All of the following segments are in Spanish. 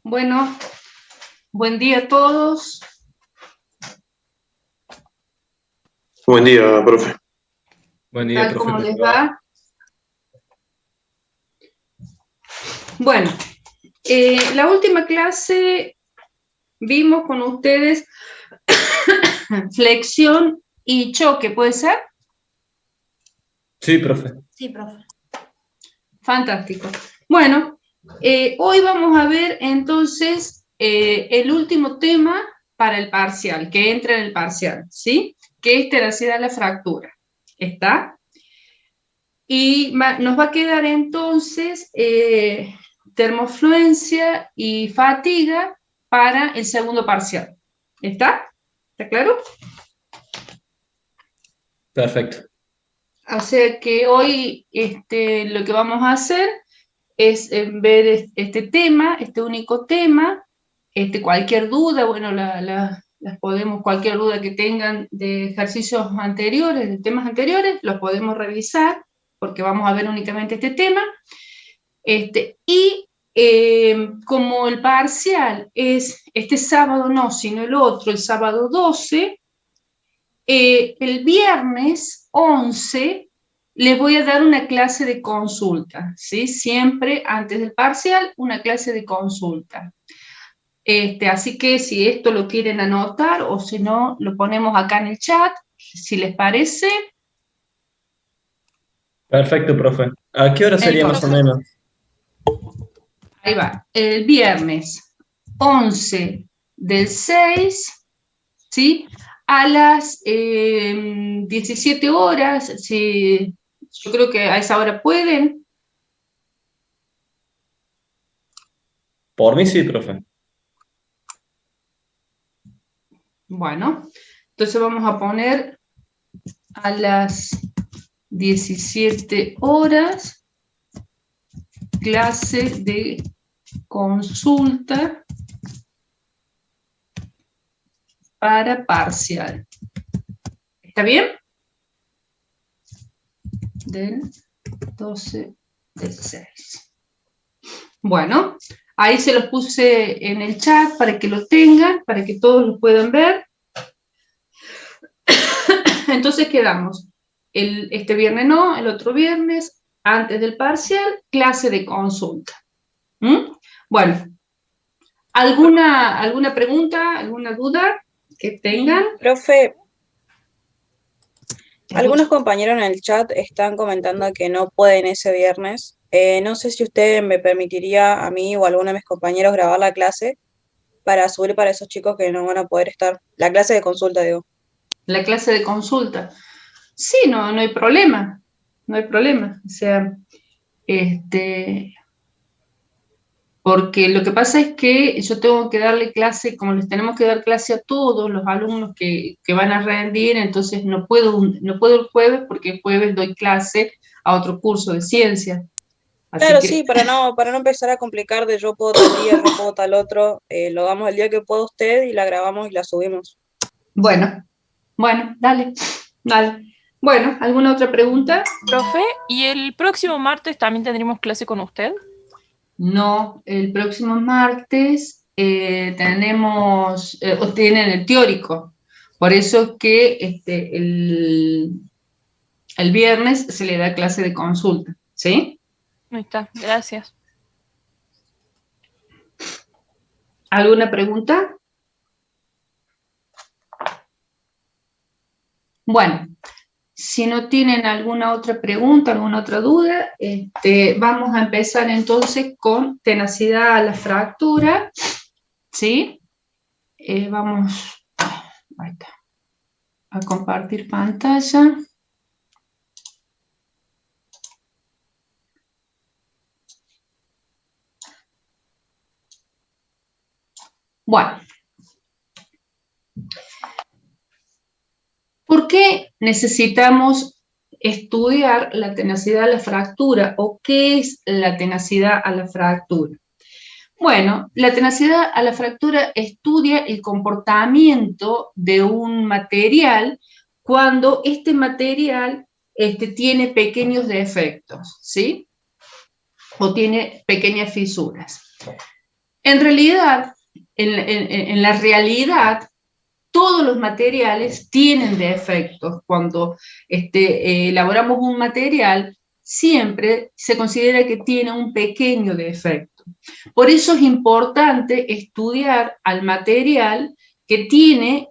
Bueno, buen día a todos. Buen día, profe. ¿Qué Buen día, tal? profe, ¿Cómo ¿cómo les le va? va? Bueno, la última clase vimos con ustedes flexión y choque, ¿puede ser? Sí, profe. Sí, profe. Fantástico. Bueno, hoy vamos a ver entonces el último tema para el parcial, que entra en el parcial, ¿sí? Que es tenacidad de la fractura. ¿Está? Y nos va a quedar entonces termofluencia y fatiga para el segundo parcial. ¿Está? ¿Está claro? Perfecto. O sea que hoy lo que vamos a hacer es ver este tema, este único tema, cualquier duda, bueno, las podemos, cualquier duda que tengan de ejercicios anteriores, de temas anteriores, los podemos revisar, porque vamos a ver únicamente este tema. Como el parcial es este sábado no, sino el otro, el sábado 12, el viernes 11 les voy a dar una clase de consulta, ¿sí? Siempre antes del parcial, una clase de consulta. Así que si esto lo quieren anotar o si no, lo ponemos acá en el chat, si les parece. Perfecto, profe. ¿A qué hora sería más o menos? Ahí va, el viernes 11 del 6, ¿sí? A las 17 horas, si, yo creo que a esa hora pueden. Por mí sí, profe. Bueno, entonces vamos a poner a las 17 horas clase de consulta para parcial. ¿Está bien? Del 12 del 6. Bueno, ahí se los puse en el chat para que lo tengan, para que todos lo puedan ver. Entonces quedamos, este viernes no, el otro viernes, antes del parcial, clase de consulta. Bueno, ¿alguna pregunta, alguna duda que tengan? Profe, algunos compañeros en el chat están comentando que no pueden ese viernes. No sé si usted me permitiría a mí o a alguno de mis compañeros grabar la clase para subir para esos chicos que no van a poder estar. La clase de consulta, digo. La clase de consulta. Sí, no hay problema, no hay problema. O sea, porque lo que pasa es que yo tengo que darle clase, como les tenemos que dar clase a todos los alumnos que van a rendir, entonces no puedo el jueves, porque el jueves doy clase a otro curso de ciencia. Así Claro, que, sí, para no empezar a complicar de yo puedo tal día, yo puedo tal otro, lo damos el día que pueda usted y la grabamos y la subimos. bueno, dale. Bueno, ¿alguna otra pregunta? Profe, ¿y el próximo martes también tendremos clase con usted? No, el próximo martes tienen el teórico. Por eso que el viernes se le da clase de consulta, ¿sí? Ahí está, gracias. ¿Alguna pregunta? Bueno, si no tienen alguna otra pregunta, alguna otra duda, vamos a empezar entonces con tenacidad a la fractura, ¿sí? Vamos ahí está, a compartir pantalla. Bueno, ¿por qué necesitamos estudiar la tenacidad a la fractura o qué es la tenacidad a la fractura? Bueno, la tenacidad a la fractura estudia el comportamiento de un material cuando este material tiene pequeños defectos, ¿sí? O tiene pequeñas fisuras. En realidad, en la realidad, todos los materiales tienen defectos. Cuando elaboramos un material, siempre se considera que tiene un pequeño defecto. Por eso es importante estudiar al material que tiene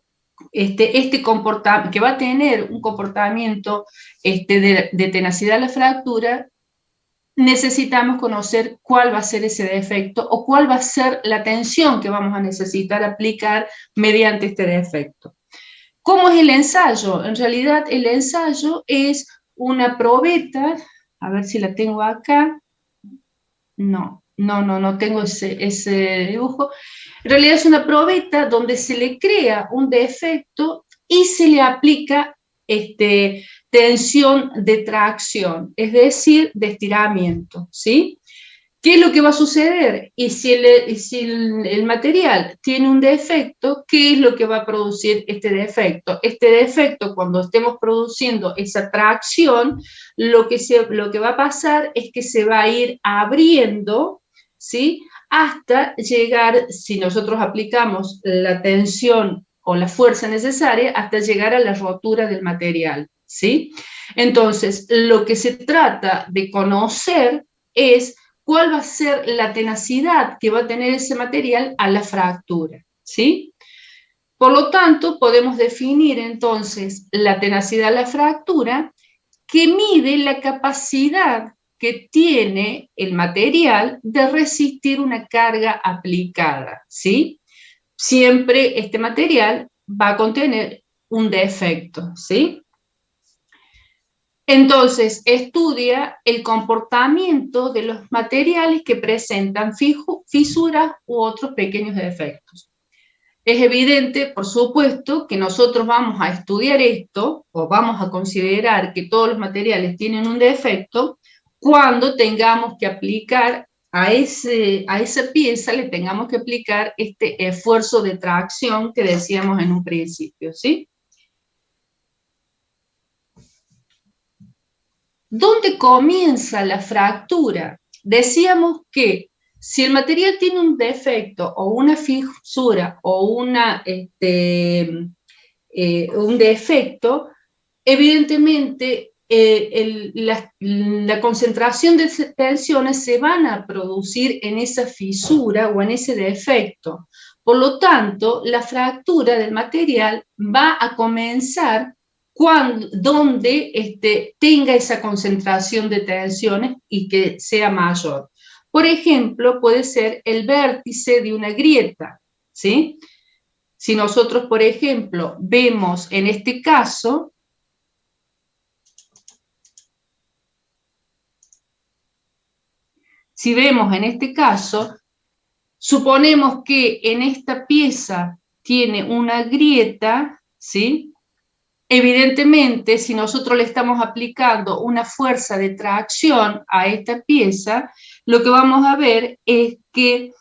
comportamiento, que va a tener un comportamiento de tenacidad a la fractura. Necesitamos conocer cuál va a ser ese defecto o cuál va a ser la tensión que vamos a necesitar aplicar mediante este defecto. ¿Cómo es el ensayo? En realidad el ensayo es una probeta, a ver si la tengo acá, no tengo ese dibujo. En realidad es una probeta donde se le crea un defecto y se le aplica tensión de tracción, es decir, de estiramiento, ¿sí? ¿Qué es lo que va a suceder? Y si el material tiene un defecto, ¿qué es lo que va a producir este defecto? Este defecto, cuando estemos produciendo esa tracción, lo que va a pasar es que se va a ir abriendo, ¿sí? Hasta llegar, si nosotros aplicamos la tensión o la fuerza necesaria, hasta llegar a la rotura del material, ¿sí? Entonces, lo que se trata de conocer es cuál va a ser la tenacidad que va a tener ese material a la fractura, ¿sí? Por lo tanto, podemos definir entonces la tenacidad a la fractura, que mide la capacidad que tiene el material de resistir una carga aplicada, ¿sí? Siempre este material va a contener un defecto, ¿sí? Entonces, estudia el comportamiento de los materiales que presentan fisuras u otros pequeños defectos. Es evidente, por supuesto, que nosotros vamos a estudiar esto, o vamos a considerar que todos los materiales tienen un defecto, cuando tengamos que aplicar a esa pieza, le tengamos que aplicar este esfuerzo de tracción que decíamos en un principio, ¿sí? ¿Dónde comienza la fractura? Decíamos que si el material tiene un defecto o una fisura o un defecto, evidentemente la concentración de tensiones se van a producir en esa fisura o en ese defecto. Por lo tanto, la fractura del material va a comenzar donde tenga esa concentración de tensiones y que sea mayor. Por ejemplo, puede ser el vértice de una grieta, ¿sí? Si nosotros, por ejemplo, vemos en este caso, suponemos que en esta pieza tiene una grieta, ¿sí? Evidentemente, si nosotros le estamos aplicando una fuerza de tracción a esta pieza, lo que vamos a ver es que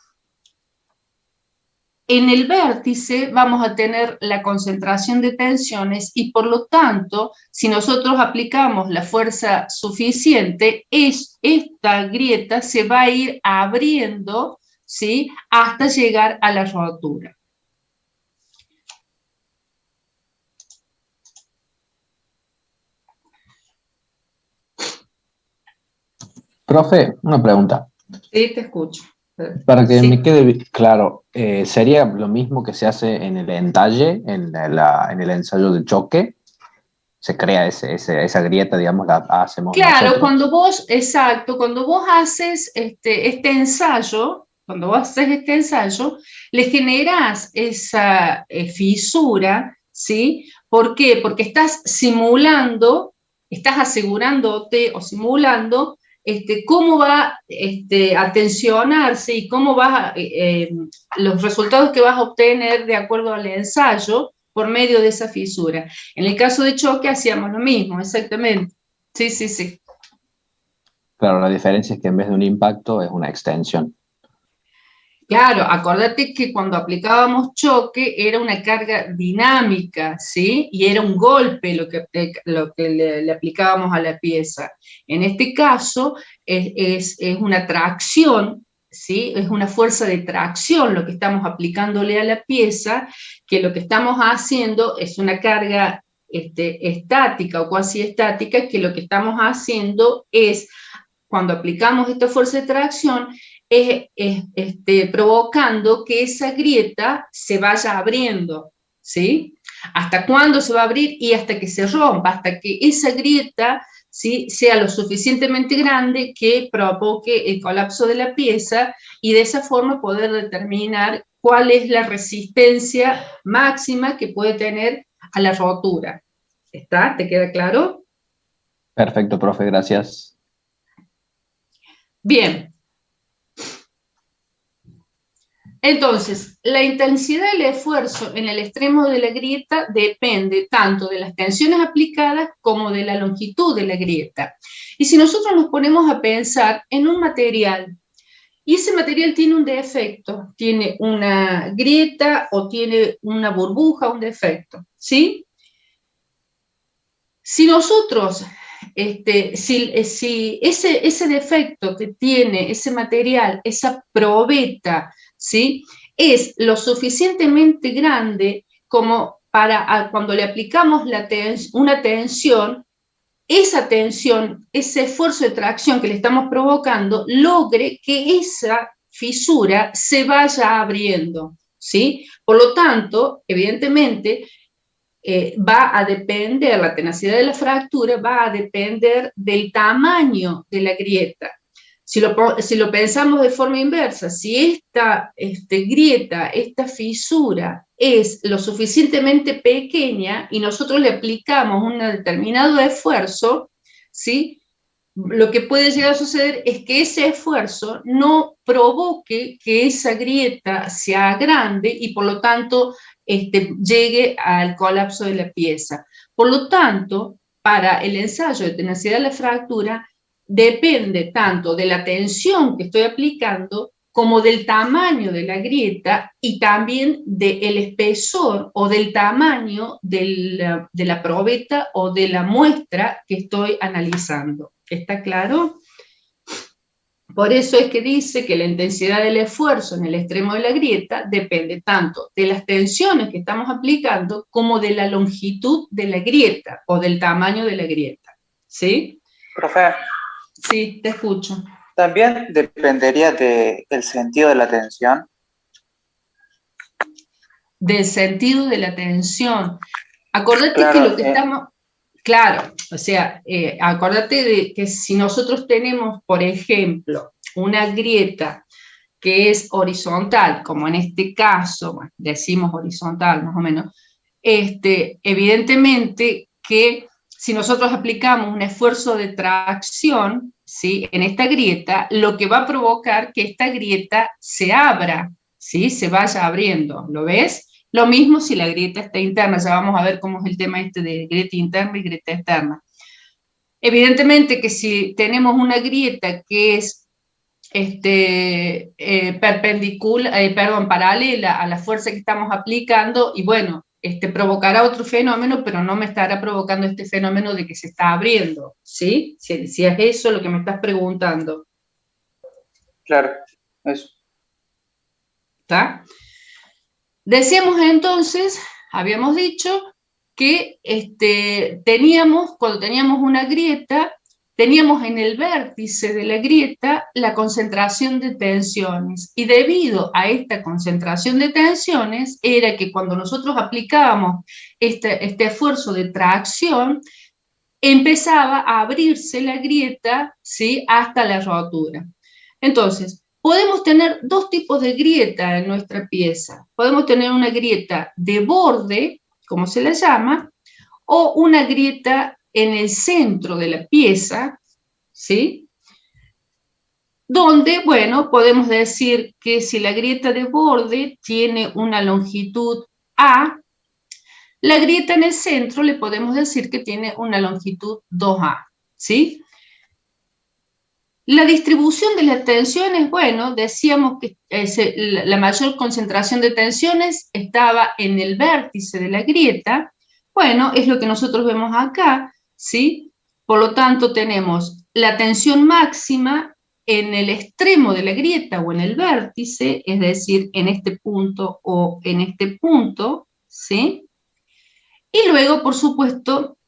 en el vértice vamos a tener la concentración de tensiones y por lo tanto, si nosotros aplicamos la fuerza suficiente, esta grieta se va a ir abriendo, ¿sí? Hasta llegar a la rotura. Profe, una pregunta. Sí, te escucho. Para que Sí. me quede claro, ¿sería lo mismo que se hace en el entalle, en el ensayo de choque? Se crea esa grieta, digamos, la hacemos Claro, nosotros. cuando vos haces este ensayo, le generás esa fisura, ¿sí? ¿Por qué? Porque estás simulando, estás asegurándote o simulando cómo va a tensionarse y cómo los resultados que vas a obtener de acuerdo al ensayo por medio de esa fisura. En el caso de choque hacíamos lo mismo, exactamente. Sí, sí, sí. Claro, la diferencia es que en vez de un impacto es una extensión. Claro, acordate que cuando aplicábamos choque era una carga dinámica, ¿sí? Y era un golpe lo que le aplicábamos a la pieza. En este caso es una tracción ¿sí? Es una fuerza de tracción lo que estamos aplicándole a la pieza, que lo que estamos haciendo es una carga estática o cuasi estática, que lo que estamos haciendo es, cuando aplicamos esta fuerza de tracción, provocando que esa grieta se vaya abriendo, ¿sí? ¿Hasta cuándo se va a abrir? Y hasta que se rompa, hasta que esa grieta, ¿sí?, sea lo suficientemente grande que provoque el colapso de la pieza, y de esa forma poder determinar cuál es la resistencia máxima que puede tener a la rotura. ¿Está? ¿Te queda claro? Perfecto, profe, gracias. Bien. Entonces, la intensidad del esfuerzo en el extremo de la grieta depende tanto de las tensiones aplicadas como de la longitud de la grieta. Y si nosotros nos ponemos a pensar en un material, y ese material tiene un defecto, tiene una grieta o tiene una burbuja, un defecto, ¿sí? Si nosotros, si ese defecto que tiene ese material, esa probeta, ¿sí?, es lo suficientemente grande como para cuando le aplicamos una tensión, esa tensión, ese esfuerzo de tracción que le estamos provocando, logre que esa fisura se vaya abriendo, ¿sí? Por lo tanto, evidentemente, va a depender, la tenacidad de la fractura va a depender del tamaño de la grieta. Si lo pensamos de forma inversa, si esta grieta, esta fisura es lo suficientemente pequeña y nosotros le aplicamos un determinado esfuerzo, ¿sí?, lo que puede llegar a suceder es que ese esfuerzo no provoque que esa grieta sea grande y por lo tanto llegue al colapso de la pieza. Por lo tanto, para el ensayo de tenacidad de la fractura, depende tanto de la tensión que estoy aplicando como del tamaño de la grieta y también del espesor o del tamaño de la probeta o de la muestra que estoy analizando. ¿Está claro? Por eso es que dice que la intensidad del esfuerzo en el extremo de la grieta depende tanto de las tensiones que estamos aplicando como de la longitud de la grieta o del tamaño de la grieta. ¿Sí? Profe, Sí, te escucho. ¿también dependería del sentido de la tensión? Del sentido de la tensión. Acordate Claro, que lo que estamos... Claro, o sea, acordate de que si nosotros tenemos, por ejemplo, una grieta que es horizontal, como en este caso, bueno, decimos horizontal más o menos, evidentemente que si nosotros aplicamos un esfuerzo de tracción, ¿sí?, en esta grieta, lo que va a provocar que esta grieta se abra, ¿sí?, se vaya abriendo, ¿lo ves? Lo mismo si la grieta está interna, ya vamos a ver cómo es el tema de grieta interna y grieta externa. Evidentemente que si tenemos una grieta que es paralela a la fuerza que estamos aplicando, y bueno, provocará otro fenómeno, pero no me estará provocando este fenómeno de que se está abriendo, ¿sí? Si es eso lo que me estás preguntando. Claro, eso. ¿Está? Decíamos entonces, habíamos dicho que cuando teníamos una grieta, teníamos en el vértice de la grieta la concentración de tensiones, y debido a esta concentración de tensiones era que cuando nosotros aplicábamos este esfuerzo de tracción, empezaba a abrirse la grieta, ¿sí?, hasta la rotura. Entonces, podemos tener dos tipos de grieta en nuestra pieza. Podemos tener una grieta de borde, como se la llama, o una grieta en el centro de la pieza, ¿sí?, donde, bueno, podemos decir que si la grieta de borde tiene una longitud A, la grieta en el centro le podemos decir que tiene una longitud 2A, ¿sí? La distribución de las tensiones, bueno, decíamos que la mayor concentración de tensiones estaba en el vértice de la grieta. Bueno, es lo que nosotros vemos acá, ¿sí? Por lo tanto, tenemos la tensión máxima en el extremo de la grieta o en el vértice, es decir, en este punto o en este punto, ¿sí? Y luego, por supuesto,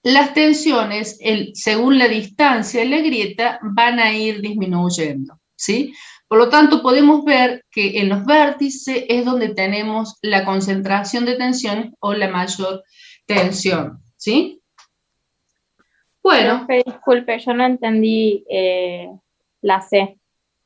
las tensiones, según la distancia de la grieta, van a ir disminuyendo, ¿sí? Por lo tanto, podemos ver que en los vértices es donde tenemos la concentración de tensiones o la mayor tensión, ¿sí? Bueno. Profe, disculpe, yo no entendí la C.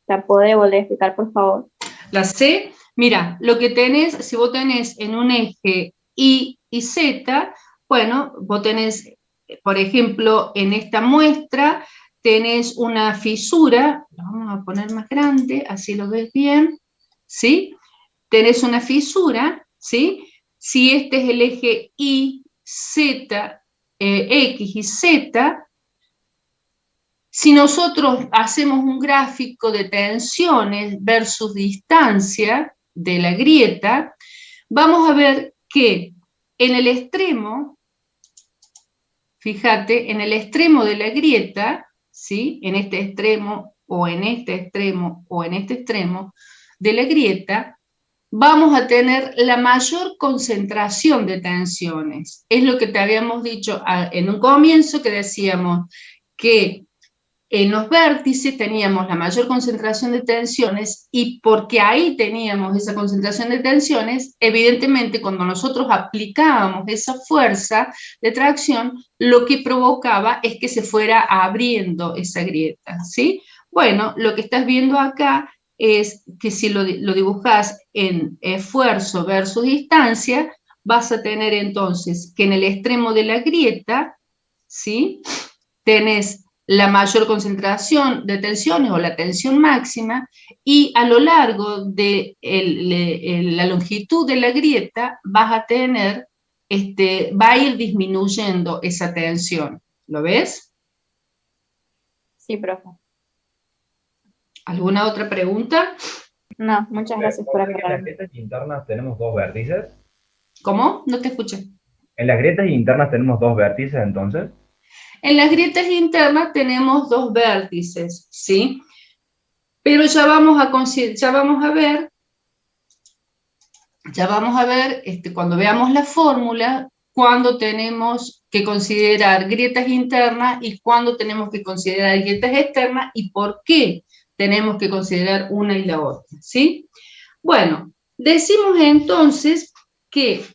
¿La podés volver a explicar, por favor? La C, mira, lo que tenés, si vos tenés en un eje Y y Z, bueno, vos tenés, por ejemplo, en esta muestra, tenés una fisura, lo vamos a poner más grande, así lo ves bien, ¿sí? Tenés una fisura, ¿sí? Si este es el eje Y, Z, X y Z, si nosotros hacemos un gráfico de tensiones versus distancia de la grieta, vamos a ver que en el extremo, fíjate, en el extremo de la grieta, ¿sí? En este extremo, o en este extremo, o en este extremo de la grieta, vamos a tener la mayor concentración de tensiones. Es lo que te habíamos dicho en un comienzo, que decíamos que en los vértices teníamos la mayor concentración de tensiones, y porque ahí teníamos esa concentración de tensiones, evidentemente cuando nosotros aplicábamos esa fuerza de tracción, lo que provocaba es que se fuera abriendo esa grieta, ¿sí? Bueno, lo que estás viendo acá es que si lo dibujás en esfuerzo versus distancia, vas a tener entonces que en el extremo de la grieta, ¿sí? Tenés la mayor concentración de tensiones o la tensión máxima, y a lo largo de la longitud de la grieta vas a tener, va a ir disminuyendo esa tensión. ¿Lo ves? Sí, profe. ¿Alguna otra pregunta? No, muchas gracias por En las aclararme. grietas internas tenemos dos vértices. ¿Cómo? No te escuché. En las grietas internas tenemos dos vértices, entonces. En las grietas internas tenemos dos vértices, ¿sí? Pero ya vamos a ver, cuando veamos la fórmula, cuándo tenemos que considerar grietas internas y cuándo tenemos que considerar grietas externas y por qué tenemos que considerar una y la otra, ¿sí? Bueno, decimos entonces que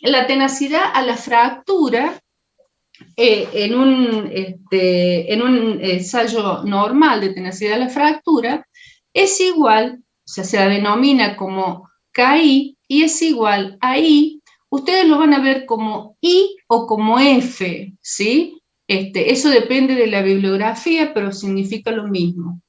la tenacidad a la fractura en un ensayo normal de tenacidad a la fractura es igual, o sea, se la denomina como KI y es igual a I. Ustedes lo van a ver como I o como F, ¿sí? Eso depende de la bibliografía, pero significa lo mismo.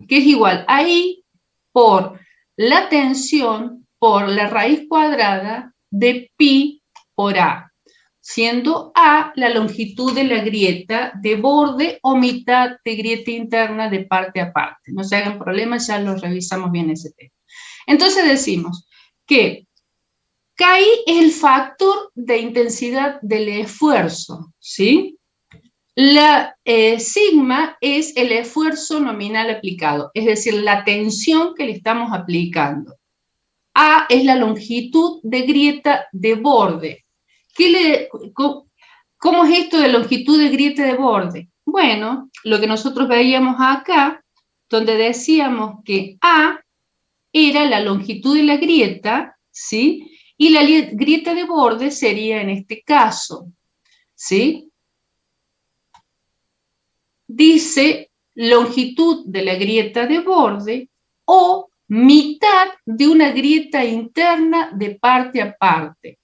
Que es igual a I por la tensión por la raíz cuadrada de pi por A, siendo A la longitud de la grieta de borde o mitad de grieta interna de parte a parte. No se hagan problemas, ya lo revisamos bien ese tema. Entonces decimos que KI es el factor de intensidad del esfuerzo, ¿sí? La sigma es el esfuerzo nominal aplicado, es decir, la tensión que le estamos aplicando. A es la longitud de grieta de borde. ¿Cómo es esto de longitud de grieta de borde? Bueno, lo que nosotros veíamos acá, donde decíamos que A era la longitud de la grieta, ¿sí? Y la grieta de borde sería en este caso, ¿sí? Dice longitud de la grieta de borde o mitad de una grieta interna de parte a parte.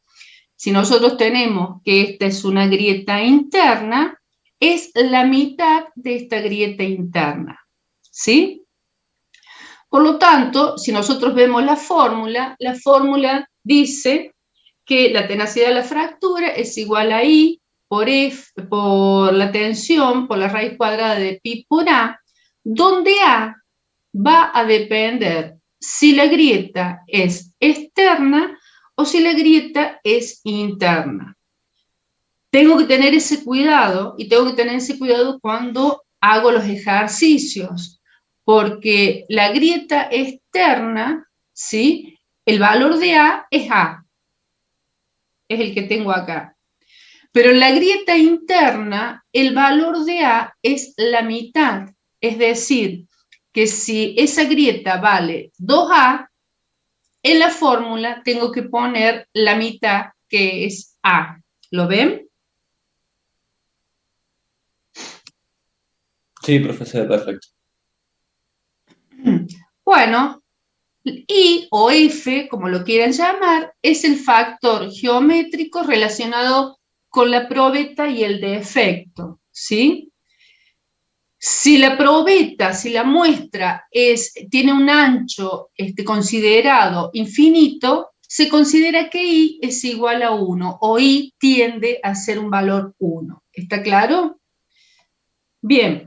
Si nosotros tenemos que esta es una grieta interna, es la mitad de esta grieta interna, ¿sí? Por lo tanto, si nosotros vemos la fórmula dice que la tenacidad de la fractura es igual a I por F, por la tensión, por la raíz cuadrada de pi por A, donde A va a depender si la grieta es externa o si la grieta es interna. tengo que tener ese cuidado, y tengo que tener ese cuidado cuando hago los ejercicios, porque la grieta externa, ¿sí? El valor de A, es el que tengo acá. Pero en la grieta interna, el valor de A es la mitad. Es decir, que si esa grieta vale 2A, en la fórmula tengo que poner la mitad, que es A. ¿Lo ven? Sí, profesor, perfecto. Bueno, I o F, como lo quieran llamar, es el factor geométrico relacionado con la probeta y el defecto, ¿sí? Si la probeta, si la muestra tiene un ancho considerado infinito, se considera que I es igual a 1, o I tiende a ser un valor 1. ¿Está claro? Bien.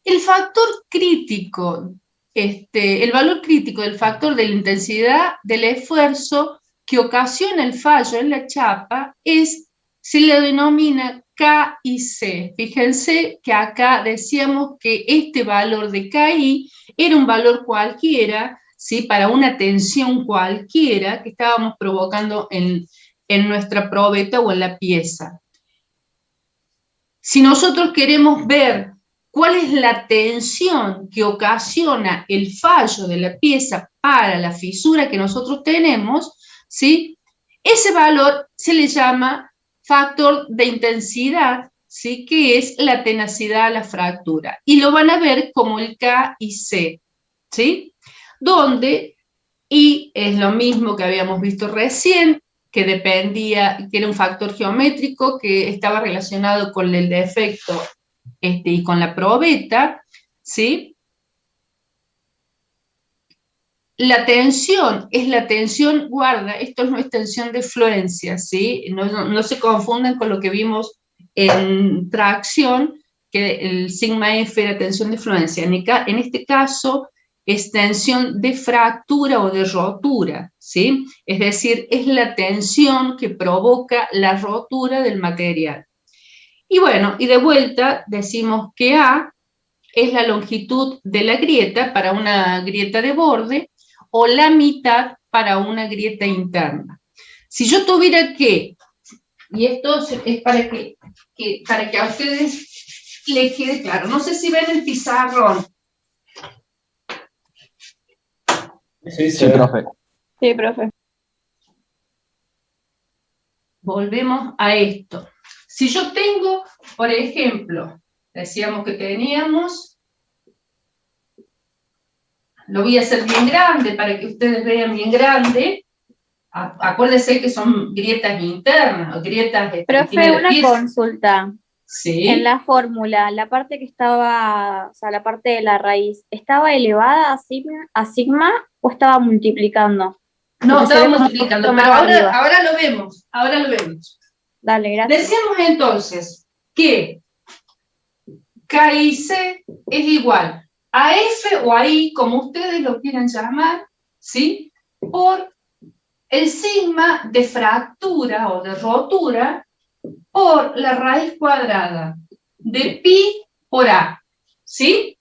El factor crítico, el valor crítico del factor de la intensidad del esfuerzo que ocasiona el fallo en la chapa se le denomina K y C. Fíjense que acá decíamos que este valor de KI era un valor cualquiera, ¿sí? Para una tensión cualquiera que estábamos provocando en nuestra probeta o en la pieza. Si nosotros queremos ver cuál es la tensión que ocasiona el fallo de la pieza para la fisura que nosotros tenemos, ¿sí? Ese valor se le llama factor de intensidad, ¿sí? Que es la tenacidad a la fractura. Y lo van a ver como el K y C, ¿sí? Donde I es lo mismo que habíamos visto recién, que era un factor geométrico que estaba relacionado con el defecto y con la probeta, ¿sí? La tensión es la tensión, guarda, esto no es tensión de fluencia, ¿sí? No se confundan con lo que vimos en tracción, que el sigma F era tensión de fluencia. En este caso es tensión de fractura o de rotura, ¿sí? Es decir, es la tensión que provoca la rotura del material. Y bueno, y de vuelta decimos que A es la longitud de la grieta para una grieta de borde o la mitad para una grieta interna. Si yo tuviera que, y esto es para que a ustedes les quede claro, no sé si ven el pizarrón. Sí, profe. Sí, profe. Volvemos a esto. Si yo tengo, por ejemplo, decíamos que teníamos, lo voy a hacer bien grande para que ustedes vean bien grande. Acuérdense que son grietas internas o grietas de Profe, una pieza. consulta. Sí. En la fórmula, la parte que estaba, o sea, la parte de la raíz, ¿estaba elevada a sigma o estaba multiplicando? No, Porque estaba multiplicando, pero ahora lo vemos, Dale, gracias. Decíamos entonces que K y C es igual a F o a I, como ustedes lo quieran llamar, ¿sí? Por el sigma de fractura o de rotura por la raíz cuadrada de pi por A, ¿sí?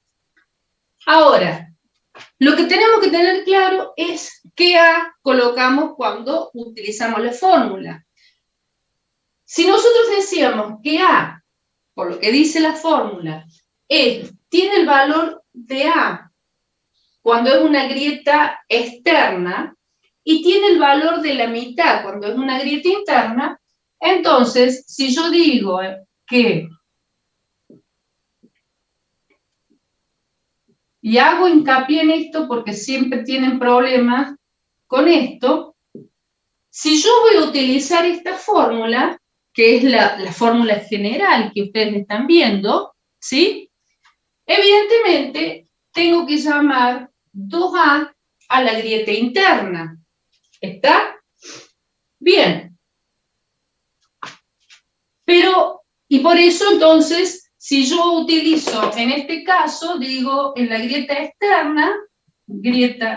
Ahora, lo que tenemos que tener claro es qué A colocamos cuando utilizamos la fórmula. Si nosotros decíamos que A, por lo que dice la fórmula, tiene el valor de A cuando es una grieta externa y tiene el valor de la mitad cuando es una grieta interna, entonces, si yo digo que, y hago hincapié en esto porque siempre tienen problemas con esto, si yo voy a utilizar esta fórmula, que es la fórmula general que ustedes están viendo, ¿sí? Evidentemente, tengo que llamar 2A a la grieta interna. ¿Está? Bien. Pero, y por eso entonces, si yo utilizo, en este caso, digo, en la grieta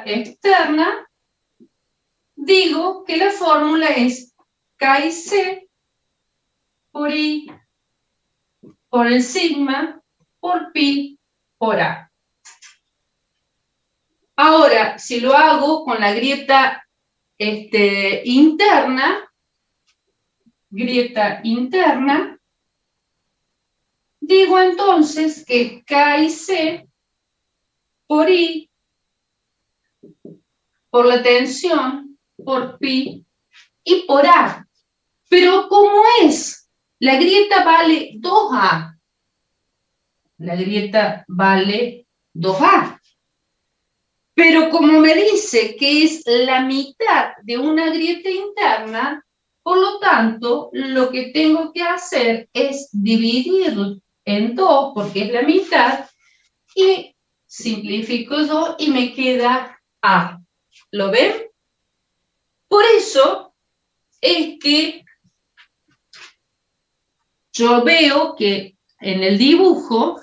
externa, digo que la fórmula es K y C por I por el sigma por pi por A. Ahora, si lo hago con la grieta interna, digo entonces que K y C por I por la tensión por pi y por A. Pero ¿cómo es? La grieta vale 2A. La grieta vale 2A. Pero como me dice que es la mitad de una grieta interna, por lo tanto, lo que tengo que hacer es dividir en 2, porque es la mitad, y simplifico 2 y me queda A. ¿Lo ven? Por eso es que yo veo que en el dibujo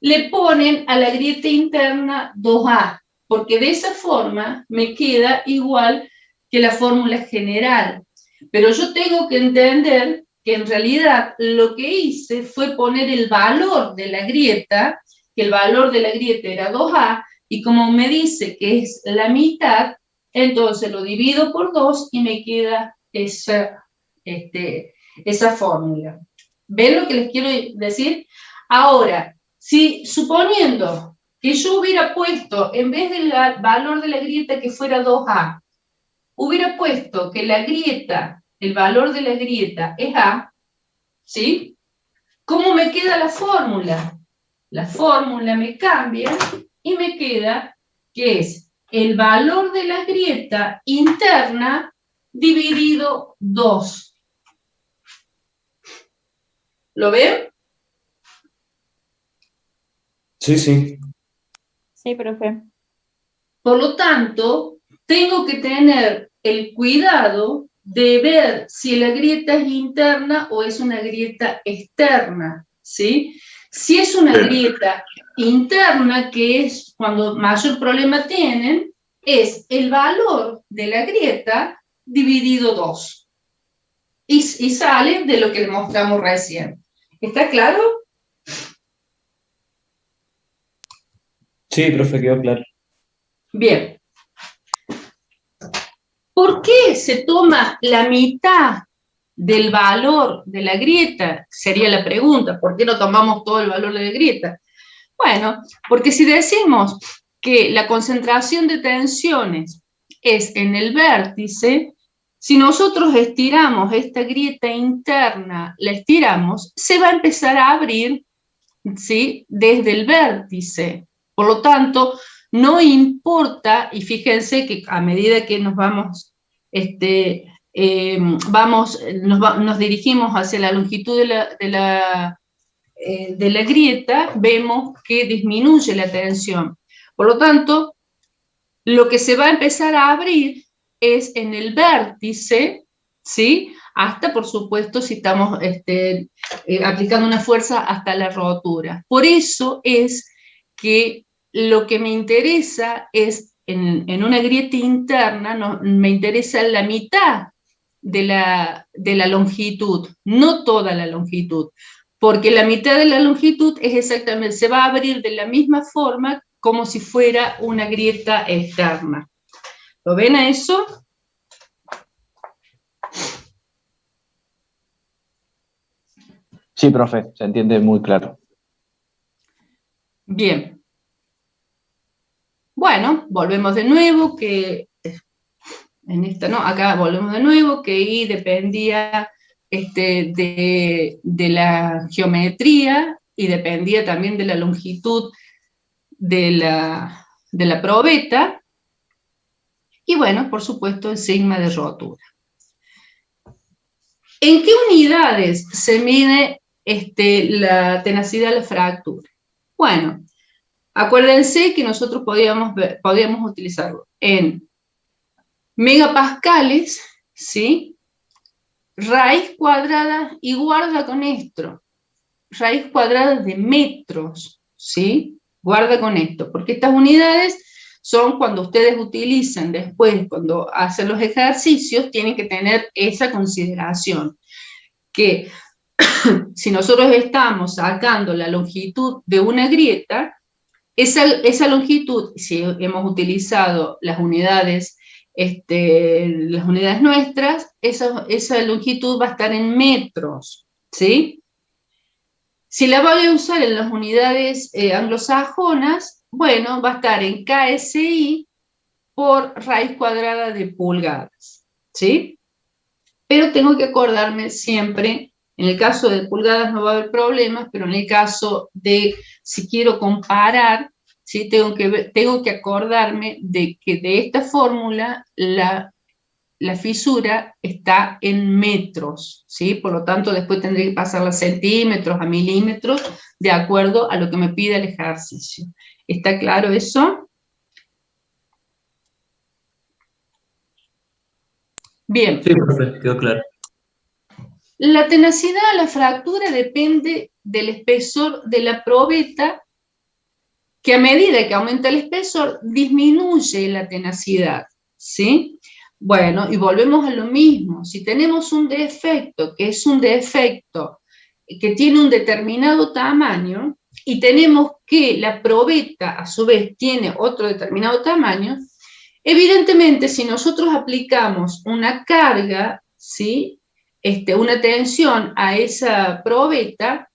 le ponen a la grieta interna 2A, porque de esa forma me queda igual que la fórmula general. Pero yo tengo que entender que en realidad lo que hice fue poner el valor de la grieta, que el valor de la grieta era 2A, y como me dice que es la mitad, entonces lo divido por 2 y me queda esa fórmula. ¿Ven lo que les quiero decir? Ahora, si suponiendo que yo hubiera puesto, en vez del valor de la grieta que fuera 2A, hubiera puesto que la grieta, el valor de la grieta es A, ¿sí? ¿Cómo me queda la fórmula? La fórmula me cambia y me queda que es el valor de la grieta interna dividido 2. ¿Lo ven? Sí, sí. Sí, profe. Por lo tanto, tengo que tener el cuidado de ver si la grieta es interna o es una grieta externa, ¿sí? Si es una grieta interna, que es cuando mayor problema tienen, es el valor de la grieta dividido 2. Y sale de lo que le mostramos recién. ¿Está claro? Sí, profe, quedó claro. Bien. ¿Por qué se toma la mitad del valor de la grieta? Sería la pregunta. ¿Por qué no tomamos todo el valor de la grieta? Bueno, porque si decimos que la concentración de tensiones es en el vértice, si nosotros estiramos esta grieta interna, la estiramos, se va a empezar a abrir, ¿sí?, desde el vértice. Por lo tanto, no importa, y fíjense que a medida que nos vamos, nos dirigimos hacia la longitud de la grieta, vemos que disminuye la tensión. Por lo tanto, lo que se va a empezar a abrir es en el vértice, ¿sí? Hasta, por supuesto, si estamos aplicando una fuerza hasta la rotura. Por eso es que lo que me interesa es, en una grieta interna, me interesa la mitad de la longitud, no toda la longitud, porque la mitad de la longitud es exactamente, se va a abrir de la misma forma como si fuera una grieta externa. ¿Lo ven a eso? Sí, profe, se entiende muy claro. Bien. Bueno, volvemos de nuevo, que en esta, ¿no? Acá volvemos de nuevo, que I dependía de la geometría y dependía también de la longitud de la probeta, y bueno, por supuesto, el sigma de rotura. ¿En qué unidades se mide la tenacidad de la fractura? Bueno, acuérdense que nosotros podíamos utilizarlo en megapascales, ¿sí? Raíz cuadrada, y guarda con esto, raíz cuadrada de metros, ¿sí? Guarda con esto, porque estas unidades son cuando ustedes utilizan después, cuando hacen los ejercicios, tienen que tener esa consideración, que si nosotros estamos sacando la longitud de una grieta, esa longitud, si hemos utilizado las unidades nuestras, esa longitud va a estar en metros, ¿sí? Si la voy a usar en las unidades anglosajonas, bueno, va a estar en KSI por raíz cuadrada de pulgadas, ¿sí? Pero tengo que acordarme siempre, en el caso de pulgadas no va a haber problemas, pero en el caso de, si quiero comparar, ¿sí? Tengo que acordarme de que de esta fórmula la fisura está en metros, ¿sí? Por lo tanto, después tendré que pasarla a centímetros, a milímetros, de acuerdo a lo que me pida el ejercicio. ¿Está claro eso? Bien. Sí, profe, quedó claro. La tenacidad a la fractura depende del espesor de la probeta, que a medida que aumenta el espesor, disminuye la tenacidad, ¿sí? Bueno, y volvemos a lo mismo. Si tenemos un defecto, que es un defecto que tiene un determinado tamaño, y tenemos que la probeta, a su vez, tiene otro determinado tamaño, evidentemente, si nosotros aplicamos una carga, ¿sí? Una tensión a esa probeta,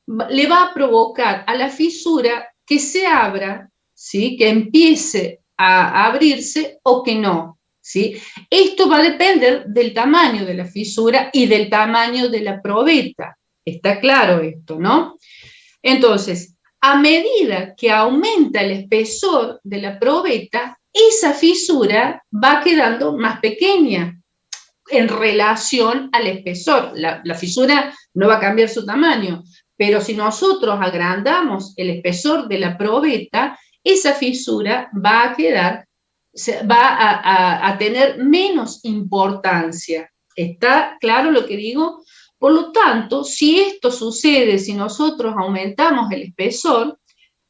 le va a provocar a la fisura que se abra, ¿sí? Que empiece a abrirse o que no, ¿sí? Esto va a depender del tamaño de la fisura y del tamaño de la probeta. Está claro esto, ¿no? Entonces, a medida que aumenta el espesor de la probeta, esa fisura va quedando más pequeña en relación al espesor. La fisura no va a cambiar su tamaño, pero si nosotros agrandamos el espesor de la probeta, esa fisura va a quedar, va a tener menos importancia. ¿Está claro lo que digo? Por lo tanto, si esto sucede, si nosotros aumentamos el espesor,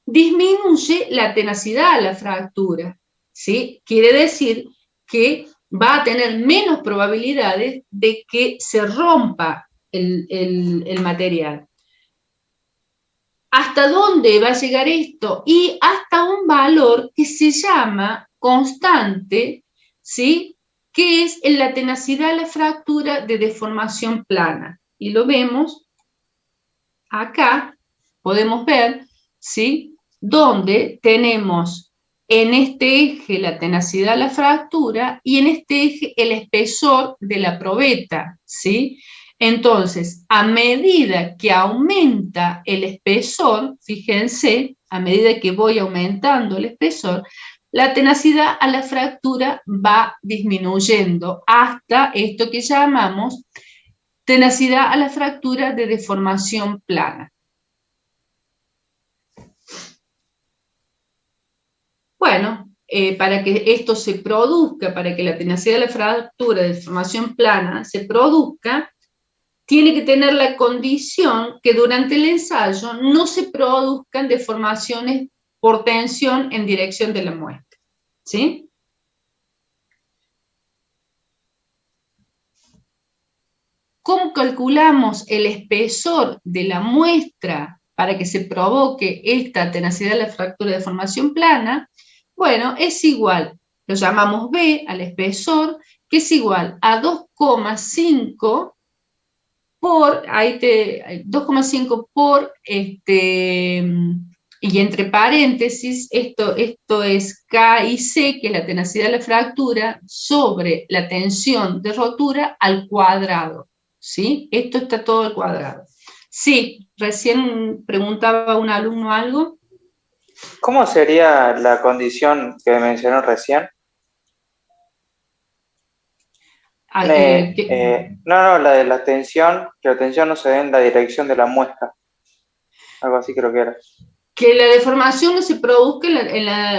disminuye la tenacidad a la fractura, ¿sí? Quiere decir que va a tener menos probabilidades de que se rompa el material. ¿Hasta dónde va a llegar esto? Y hasta un valor que se llama constante, ¿sí? Que es en la tenacidad a la fractura de deformación plana. Y lo vemos acá, podemos ver, ¿sí? Donde tenemos en este eje la tenacidad a la fractura y en este eje el espesor de la probeta, ¿sí? Entonces, a medida que aumenta el espesor, fíjense, a medida que voy aumentando el espesor, la tenacidad a la fractura va disminuyendo hasta esto que llamamos tenacidad a la fractura de deformación plana. Bueno, para que esto se produzca, para que la tenacidad de la fractura de deformación plana se produzca, tiene que tener la condición que durante el ensayo no se produzcan deformaciones por tensión en dirección de la muestra, ¿sí? ¿Cómo calculamos el espesor de la muestra para que se provoque esta tenacidad de la fractura de deformación plana? Bueno, es igual, lo llamamos B al espesor, que es igual a 2,5 por, 2,5 por, y entre paréntesis, esto es K y C, que es la tenacidad de la fractura, sobre la tensión de rotura al cuadrado, ¿sí? Esto está todo al cuadrado. Sí, recién preguntaba un alumno algo. ¿Cómo sería la condición que mencionó recién? No, la de la tensión, que la tensión no se dé en la dirección de la muestra. Algo así creo que era. Que la deformación no se produzca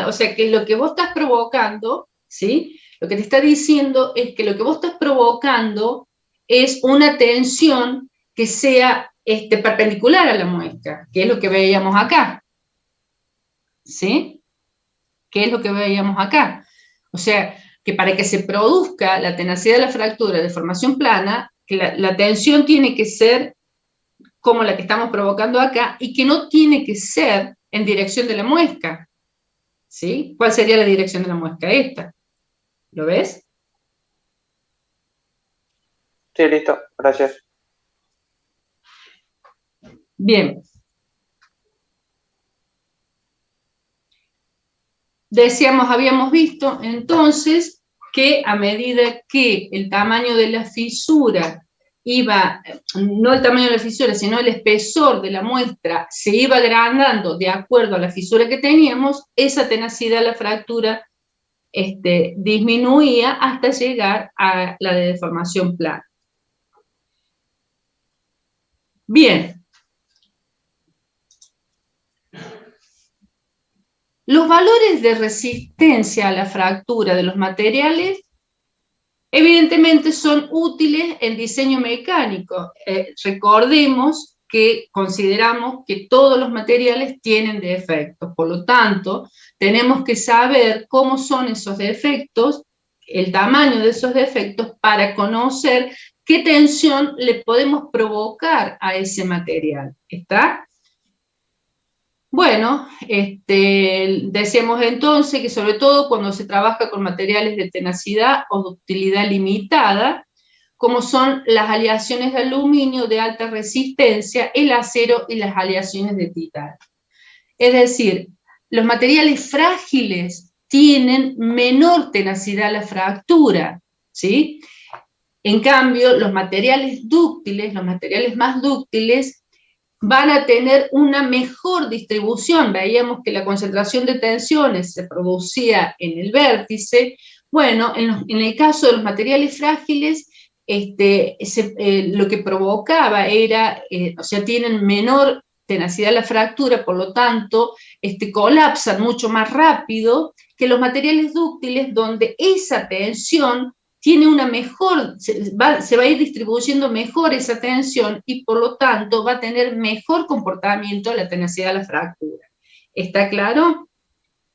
o sea, que lo que vos estás provocando, ¿sí? Lo que te está diciendo es que lo que vos estás provocando es una tensión que sea perpendicular a la muestra, que es lo que veíamos acá. ¿Sí? que es lo que veíamos acá. O sea, que para que se produzca la tenacidad de la fractura de formación plana, que la tensión tiene que ser como la que estamos provocando acá, y que no tiene que ser en dirección de la muesca. ¿Sí? ¿Cuál sería la dirección de la muesca? Esta. ¿Lo ves? Sí, listo, gracias. Bien. Decíamos, habíamos visto entonces que a medida que el tamaño de la fisura iba, no el tamaño de la fisura, sino el espesor de la muestra se iba agrandando de acuerdo a la fisura que teníamos, esa tenacidad de la fractura disminuía hasta llegar a la de deformación plana. Bien. Los valores de resistencia a la fractura de los materiales evidentemente son útiles en diseño mecánico. Recordemos que consideramos que todos los materiales tienen defectos, por lo tanto, tenemos que saber cómo son esos defectos, el tamaño de esos defectos, para conocer qué tensión le podemos provocar a ese material. ¿Está? Bueno, decíamos entonces que sobre todo cuando se trabaja con materiales de tenacidad o ductilidad limitada, como son las aleaciones de aluminio de alta resistencia, el acero y las aleaciones de titanio. Es decir, los materiales frágiles tienen menor tenacidad a la fractura, ¿sí? En cambio, los materiales dúctiles, los materiales más dúctiles, van a tener una mejor distribución. Veíamos que la concentración de tensiones se producía en el vértice. Bueno, en el caso de los materiales frágiles, lo que provocaba era, o sea, tienen menor tenacidad de la fractura, por lo tanto, colapsan mucho más rápido que los materiales dúctiles, donde esa tensión tiene una mejor, se va a ir distribuyendo mejor esa tensión y por lo tanto va a tener mejor comportamiento la tenacidad de la fractura. ¿Está claro?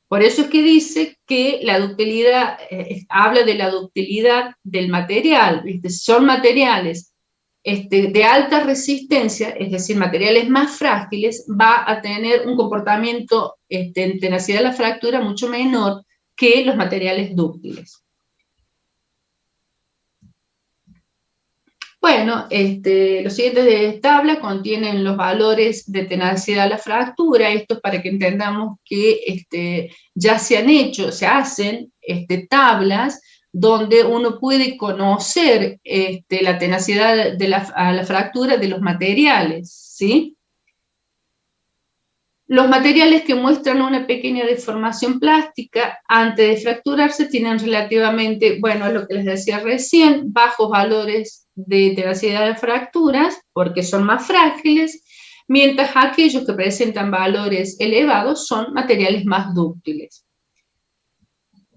Por eso es que dice que la ductilidad, habla de la ductilidad del material, ¿viste? Son materiales de alta resistencia, es decir, materiales más frágiles, va a tener un comportamiento en tenacidad de la fractura mucho menor que los materiales dúctiles. Bueno, los siguientes de tabla contienen los valores de tenacidad de la fractura. Esto es para que entendamos que ya se hacen tablas donde uno puede conocer la tenacidad de la fractura de los materiales, ¿sí? Los materiales que muestran una pequeña deformación plástica antes de fracturarse tienen relativamente, bueno, es lo que les decía recién, bajos valores de tenacidad de fracturas porque son más frágiles, mientras aquellos que presentan valores elevados son materiales más dúctiles.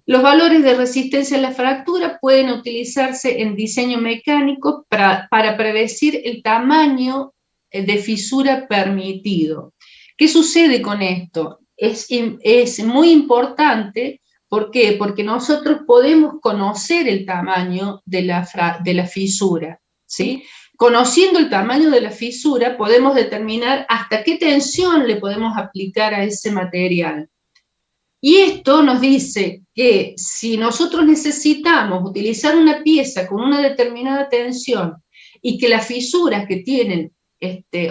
Los valores de resistencia a la fractura pueden utilizarse en diseño mecánico para predecir el tamaño de fisura permitido. ¿Qué sucede con esto? Es muy importante. ¿Por qué? Porque nosotros podemos conocer el tamaño de la fisura, ¿sí? Conociendo el tamaño de la fisura, podemos determinar hasta qué tensión le podemos aplicar a ese material. Y esto nos dice que si nosotros necesitamos utilizar una pieza con una determinada tensión y que las fisuras que tienen,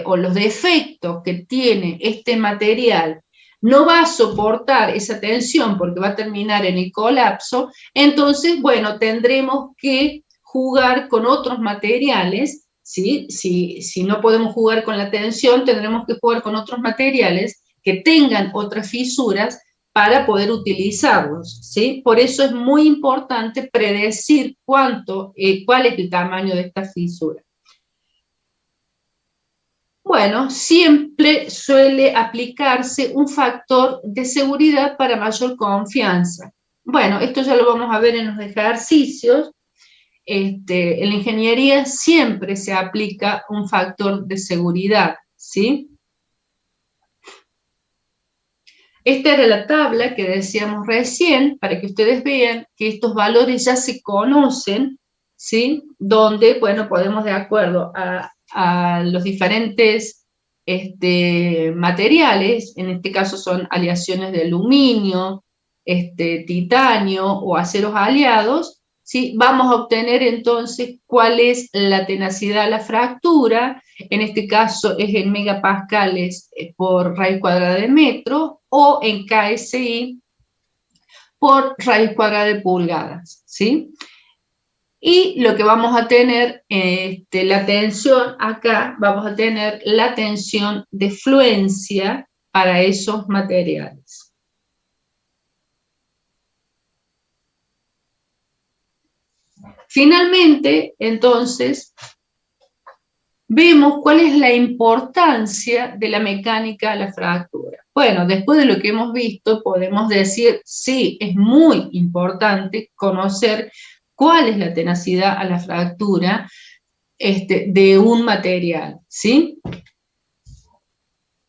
o los defectos que tiene este material, no va a soportar esa tensión porque va a terminar en el colapso, entonces, bueno, tendremos que jugar con otros materiales, ¿sí? Si no podemos jugar con la tensión, tendremos que jugar con otros materiales que tengan otras fisuras para poder utilizarlos, ¿sí? Por eso es muy importante predecir cuál es el tamaño de esta fisura. Bueno, siempre suele aplicarse un factor de seguridad para mayor confianza. Bueno, esto ya lo vamos a ver en los ejercicios. En la ingeniería siempre se aplica un factor de seguridad, ¿sí? Esta era la tabla que decíamos recién, para que ustedes vean que estos valores ya se conocen, ¿sí? Donde, bueno, podemos de acuerdo a los diferentes materiales, en este caso son aleaciones de aluminio, titanio o aceros aliados, ¿sí? Vamos a obtener entonces cuál es la tenacidad a la fractura. En este caso es en megapascales por raíz cuadrada de metro, o en KSI por raíz cuadrada de pulgadas, ¿sí? Y lo que vamos a tener, la tensión acá, vamos a tener la tensión de fluencia para esos materiales. Finalmente, entonces, vemos cuál es la importancia de la mecánica a la fractura. Bueno, después de lo que hemos visto, podemos decir, sí, es muy importante conocer cuál es la tenacidad a la fractura de un material, ¿sí?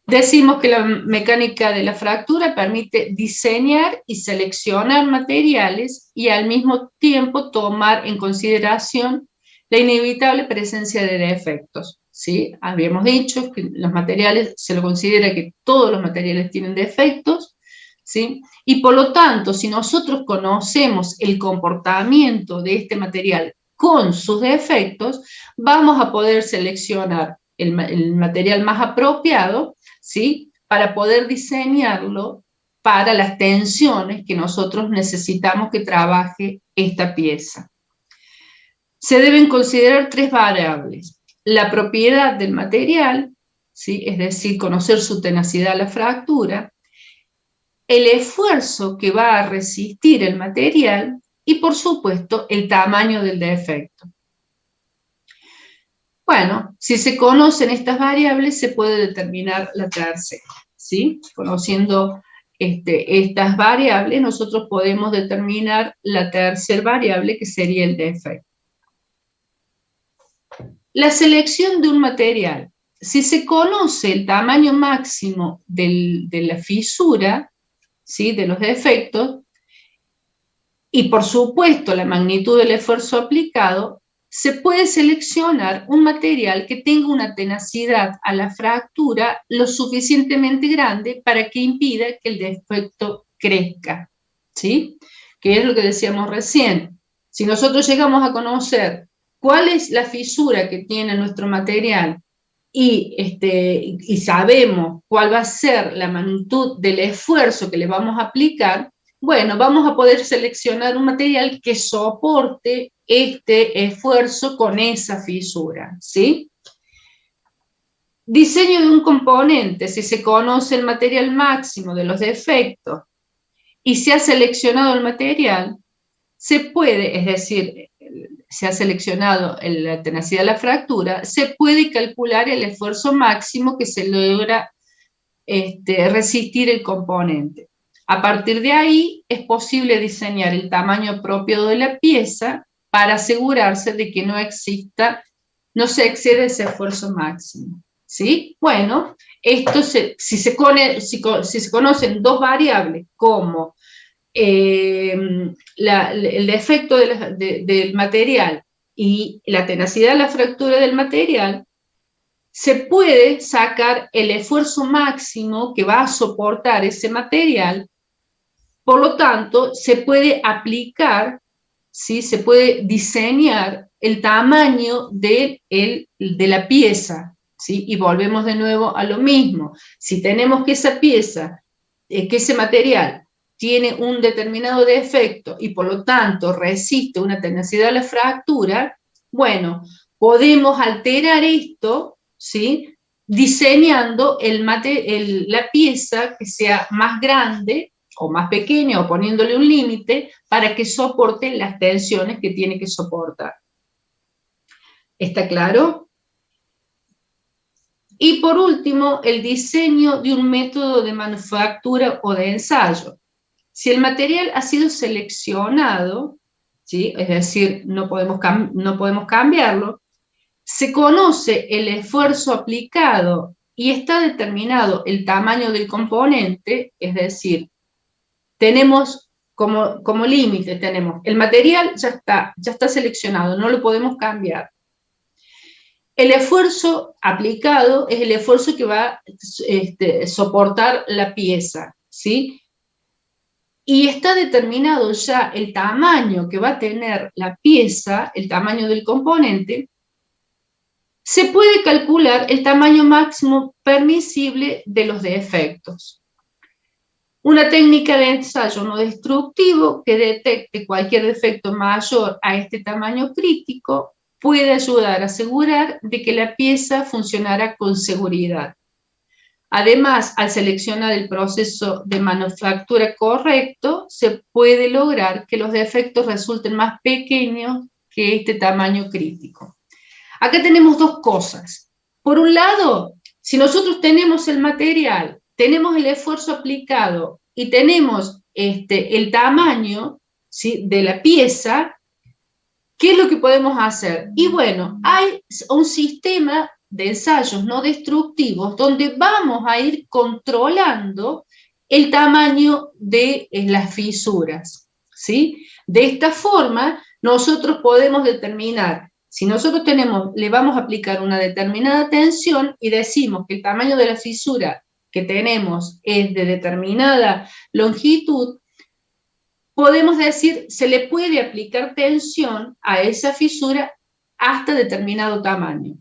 Decimos que la mecánica de la fractura permite diseñar y seleccionar materiales y al mismo tiempo tomar en consideración la inevitable presencia de defectos, ¿sí? Habíamos dicho que los materiales, se lo considera que todos los materiales tienen defectos, ¿sí? Y por lo tanto, si nosotros conocemos el comportamiento de este material con sus defectos, vamos a poder seleccionar el material más apropiado, ¿sí? Para poder diseñarlo para las tensiones que nosotros necesitamos que trabaje esta pieza. Se deben considerar tres variables: la propiedad del material, ¿sí? Es decir, conocer su tenacidad a la fractura, el esfuerzo que va a resistir el material y, por supuesto, el tamaño del defecto. Bueno, si se conocen estas variables, se puede determinar la tercera, ¿sí? Conociendo estas variables, nosotros podemos determinar la tercera variable, que sería el defecto. La selección de un material. Si se conoce el tamaño máximo de la fisura, ¿sí? De los defectos, y por supuesto la magnitud del esfuerzo aplicado, se puede seleccionar un material que tenga una tenacidad a la fractura lo suficientemente grande para que impida que el defecto crezca, ¿sí? Que es lo que decíamos recién. Si nosotros llegamos a conocer cuál es la fisura que tiene nuestro material y sabemos cuál va a ser la magnitud del esfuerzo que le vamos a aplicar, bueno, vamos a poder seleccionar un material que soporte este esfuerzo con esa fisura, ¿sí? Diseño de un componente. Si se conoce el material máximo de los defectos y se ha seleccionado el material, se puede, es decir, se ha seleccionado la tenacidad de la fractura, se puede calcular el esfuerzo máximo que se logra resistir el componente. A partir de ahí es posible diseñar el tamaño apropiado de la pieza para asegurarse de que no se excede ese esfuerzo máximo, ¿sí? Bueno, esto si se conocen dos variables como el defecto del material y la tenacidad de la fractura del material, se puede sacar el esfuerzo máximo que va a soportar ese material. Por lo tanto, se puede aplicar, ¿sí? Se puede diseñar el tamaño de la pieza, ¿sí? Y volvemos de nuevo a lo mismo. Si tenemos que esa pieza, que ese material tiene un determinado defecto y por lo tanto resiste una tenacidad a la fractura, bueno, podemos alterar esto, ¿sí? Diseñando la pieza que sea más grande o más pequeña, o poniéndole un límite para que soporte las tensiones que tiene que soportar. ¿Está claro? Y por último, el diseño de un método de manufactura o de ensayo. Si el material ha sido seleccionado, ¿sí? Es decir, no podemos cambiarlo, se conoce el esfuerzo aplicado y está determinado el tamaño del componente, es decir, tenemos como límite, tenemos el material ya está seleccionado, no lo podemos cambiar. El esfuerzo aplicado es el esfuerzo que va a soportar la pieza, ¿sí? Y está determinado ya el tamaño que va a tener la pieza, el tamaño del componente. Se puede calcular el tamaño máximo permisible de los defectos. Una técnica de ensayo no destructivo que detecte cualquier defecto mayor a este tamaño crítico puede ayudar a asegurar de que la pieza funcionará con seguridad. Además, al seleccionar el proceso de manufactura correcto, se puede lograr que los defectos resulten más pequeños que este tamaño crítico. Acá tenemos dos cosas. Por un lado, si nosotros tenemos el material, tenemos el esfuerzo aplicado y tenemos el tamaño, ¿sí?, de la pieza, ¿qué es lo que podemos hacer? Y bueno, hay un sistema de ensayos no destructivos donde vamos a ir controlando el tamaño de las fisuras, ¿sí? De esta forma, nosotros podemos determinar, si nosotros le vamos a aplicar una determinada tensión y decimos que el tamaño de la fisura que tenemos es de determinada longitud, podemos decir, se le puede aplicar tensión a esa fisura hasta determinado tamaño,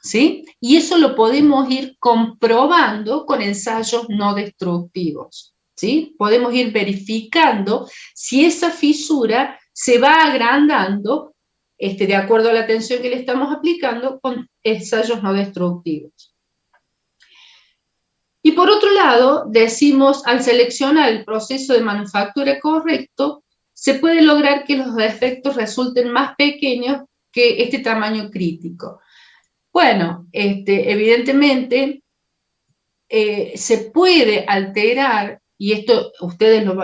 ¿sí? Y eso lo podemos ir comprobando con ensayos no destructivos, ¿sí? Podemos ir verificando si esa fisura se va agrandando de acuerdo a la tensión que le estamos aplicando con ensayos no destructivos. Y por otro lado, decimos, al seleccionar el proceso de manufactura correcto, se puede lograr que los defectos resulten más pequeños que este tamaño crítico. Bueno, evidentemente se puede alterar, y esto ustedes lo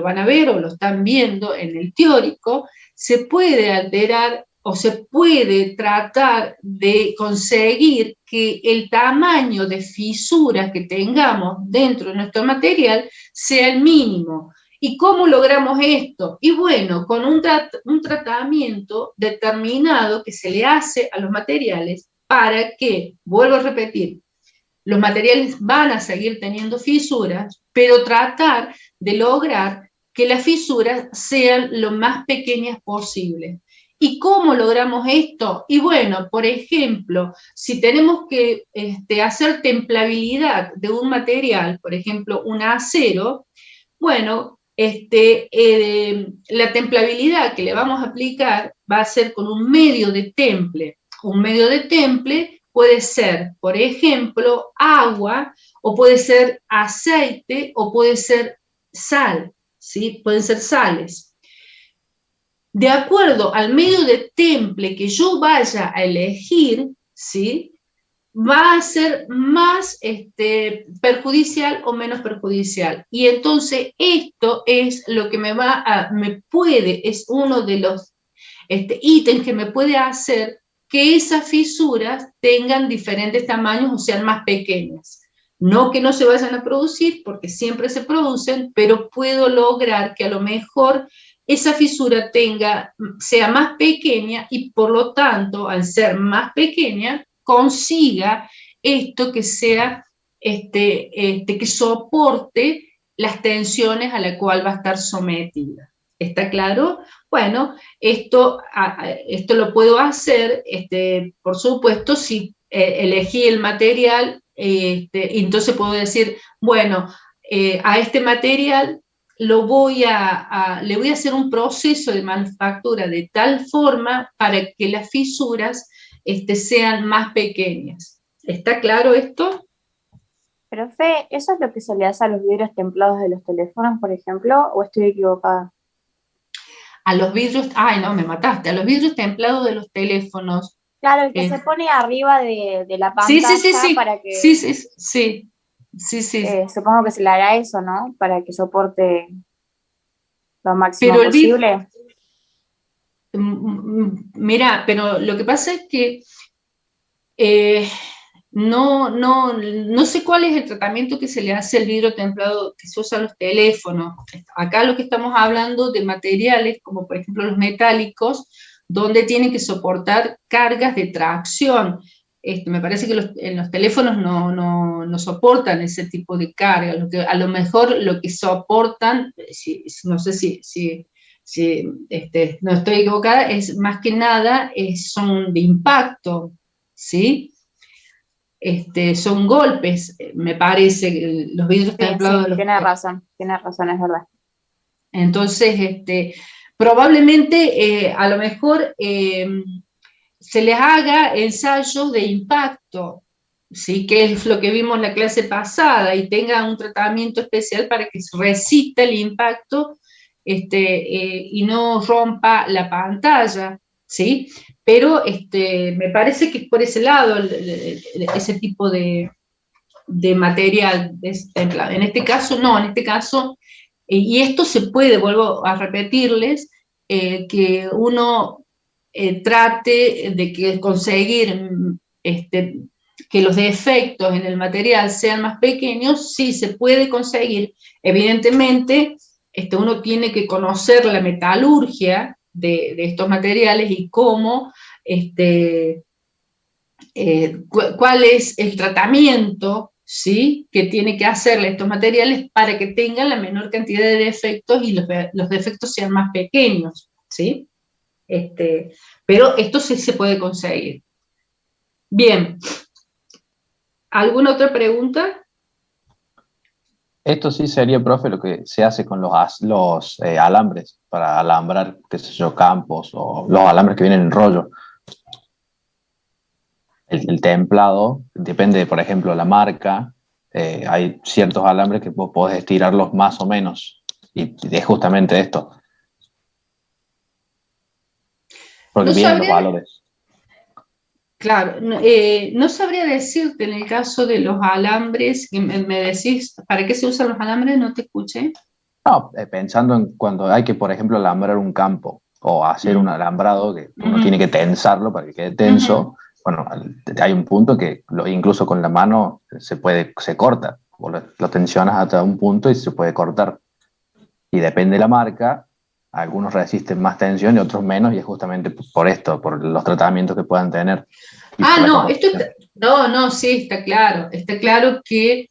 van a ver o lo están viendo en el teórico, se puede alterar o se puede tratar de conseguir que el tamaño de fisuras que tengamos dentro de nuestro material sea el mínimo. ¿Y cómo logramos esto? Y bueno, con un tratamiento determinado que se le hace a los materiales para que, vuelvo a repetir, los materiales van a seguir teniendo fisuras, pero tratar de lograr que las fisuras sean lo más pequeñas posible. ¿Y cómo logramos esto? Y bueno, por ejemplo, si tenemos que hacer templabilidad de un material, por ejemplo, un acero, bueno, la templabilidad que le vamos a aplicar va a ser con un medio de temple. Un medio de temple puede ser, por ejemplo, agua, o puede ser aceite, o puede ser sal, ¿sí? Pueden ser sales. De acuerdo al medio de temple que yo vaya a elegir, ¿sí?, va a ser más perjudicial o menos perjudicial. Y entonces esto es lo que es uno de los ítems que me puede hacer que esas fisuras tengan diferentes tamaños o sean más pequeñas. No que no se vayan a producir, porque siempre se producen, pero puedo lograr que a lo mejor esa fisura sea más pequeña y por lo tanto, al ser más pequeña, consiga esto que sea, que soporte las tensiones a las cuales va a estar sometida. ¿Está claro? Bueno, esto lo puedo hacer, por supuesto, si elegí el material, entonces puedo decir, bueno, a este material le voy a hacer un proceso de manufactura de tal forma para que las fisuras sean más pequeñas. ¿Está claro esto? Profe, ¿eso es lo que se le hace a los vidrios templados de los teléfonos, por ejemplo, o estoy equivocada? A los vidrios, ay no, me mataste, a los vidrios templados de los teléfonos. Claro, el que se pone arriba de la pantalla sí, para que... Sí. Supongo que se le hará eso, ¿no? Para que soporte lo máximo pero posible. Mira, pero lo que pasa es que no sé cuál es el tratamiento que se le hace al vidrio templado que se usa en los teléfonos. Acá lo que estamos hablando de materiales, como por ejemplo los metálicos, donde tienen que soportar cargas de tracción. Me parece que en los teléfonos no soportan ese tipo de carga. A lo mejor lo que soportan, no sé si no estoy equivocada, es más que nada son de impacto, ¿sí? Son golpes, me parece, los vidrios templados. Sí, tiene razón, es verdad. Entonces, probablemente, a lo mejor, se les haga ensayos de impacto, ¿sí? Que es lo que vimos en la clase pasada, y tenga un tratamiento especial para que resista el impacto y no rompa la pantalla, ¿sí? Pero me parece que es por ese lado ese tipo de material templado. En este caso, no, en este caso, y esto se puede, vuelvo a repetirles, que uno trate de conseguir que los defectos en el material sean más pequeños. Sí se puede conseguir. Evidentemente, uno tiene que conocer la metalurgia de estos materiales y cómo, cuál es el tratamiento, ¿sí?, que tiene que hacerle estos materiales para que tengan la menor cantidad de defectos y los defectos sean más pequeños, ¿sí? Pero esto sí se puede conseguir. Bien. ¿Alguna otra pregunta? Esto sí sería, profe, lo que se hace con los alambres para alambrar, qué sé yo, campos, o los alambres que vienen en rollo. El templado depende, por ejemplo, de la marca. Hay ciertos alambres que vos podés estirarlos más o menos, y es justamente esto. Porque vienen los valores. Claro, no sabría decirte en el caso de los alambres, que me decís, ¿para qué se usan los alambres? No te escuché. No, pensando en cuando hay que, por ejemplo, alambrar un campo o hacer un alambrado que uno tiene que tensarlo para que quede tenso. Bueno, hay un punto que incluso con la mano se corta, o lo tensionas hasta un punto y se puede cortar. Y depende de la marca, algunos resisten más tensión y otros menos, y es justamente por esto, por los tratamientos que puedan tener. No, sí, está claro. Está claro que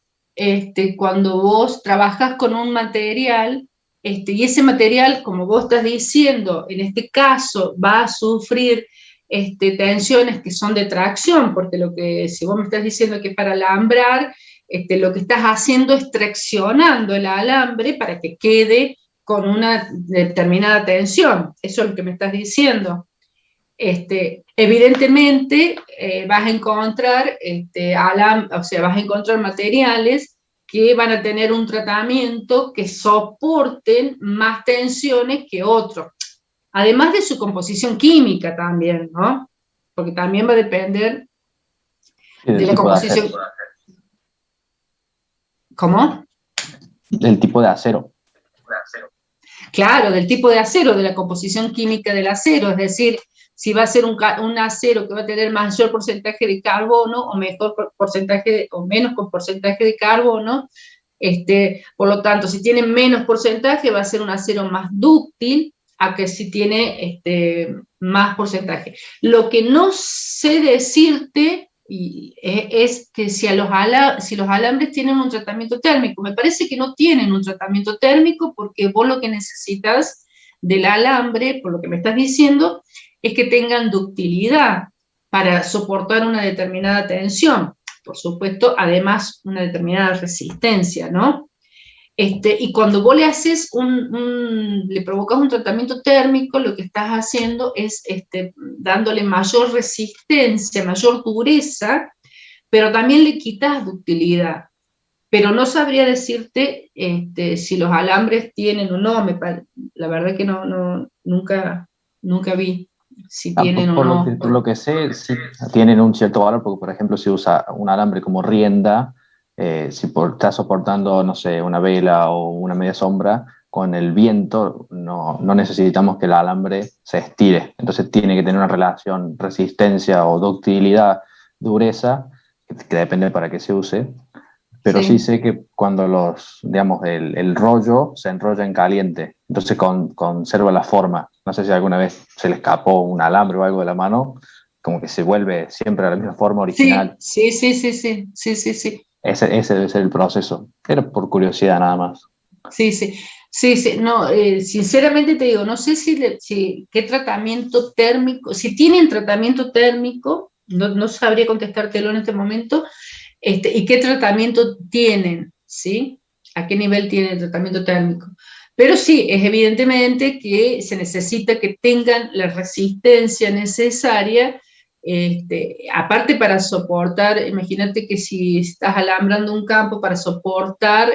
cuando vos trabajas con un material, y ese material, como vos estás diciendo, en este caso va a sufrir tensiones que son de tracción, porque si vos me estás diciendo que para alambrar, lo que estás haciendo es traccionando el alambre para que quede con una determinada tensión. Eso es lo que me estás diciendo. Evidentemente vas a encontrar vas a encontrar materiales que van a tener un tratamiento que soporten más tensiones que otros, además de su composición química también, ¿no? Porque también va a depender de la composición. ¿Cómo? Del tipo de acero. Claro, del tipo de acero, de la composición química del acero, es decir, si va a ser un acero que va a tener mayor porcentaje de carbono o mejor porcentaje o menos porcentaje de carbono, por lo tanto, si tiene menos porcentaje va a ser un acero más dúctil a que si tiene más porcentaje. Lo que no sé decirte es que si los alambres tienen un tratamiento térmico. Me parece que no tienen un tratamiento térmico, porque vos lo que necesitas del alambre, por lo que me estás diciendo, es que tengan ductilidad para soportar una determinada tensión. Por supuesto, además, una determinada resistencia, ¿no? Y cuando vos le haces le provocas un tratamiento térmico, lo que estás haciendo es dándole mayor resistencia, mayor dureza, pero también le quitas ductilidad. Pero no sabría decirte si los alambres tienen o no. La verdad que nunca vi si tienen o no. Por lo que sé, sí tienen un cierto valor, porque por ejemplo si usa un alambre como rienda, si está soportando, no sé, una vela o una media sombra, con el viento no necesitamos que el alambre se estire. Entonces tiene que tener una relación resistencia o ductilidad, dureza, que depende para qué se use, pero Sí. sí sé que cuando digamos, el rollo se enrolla en caliente, entonces conserva la forma. No sé si alguna vez se le escapó un alambre o algo de la mano, como que se vuelve siempre a la misma forma original. Sí, sí, sí, sí, sí, sí, sí, Ese debe ser el proceso. Era por curiosidad nada más. sí, sí, sí, sí, no, sinceramente te digo, no sé si qué tratamiento térmico, si tienen tratamiento térmico, no sabría contestártelo en este momento, y qué tratamiento tienen, ¿sí? ¿A qué nivel tiene el tratamiento térmico? Pero sí, es evidentemente que se necesita que tengan la resistencia necesaria, aparte para soportar, imagínate que si estás alambrando un campo para soportar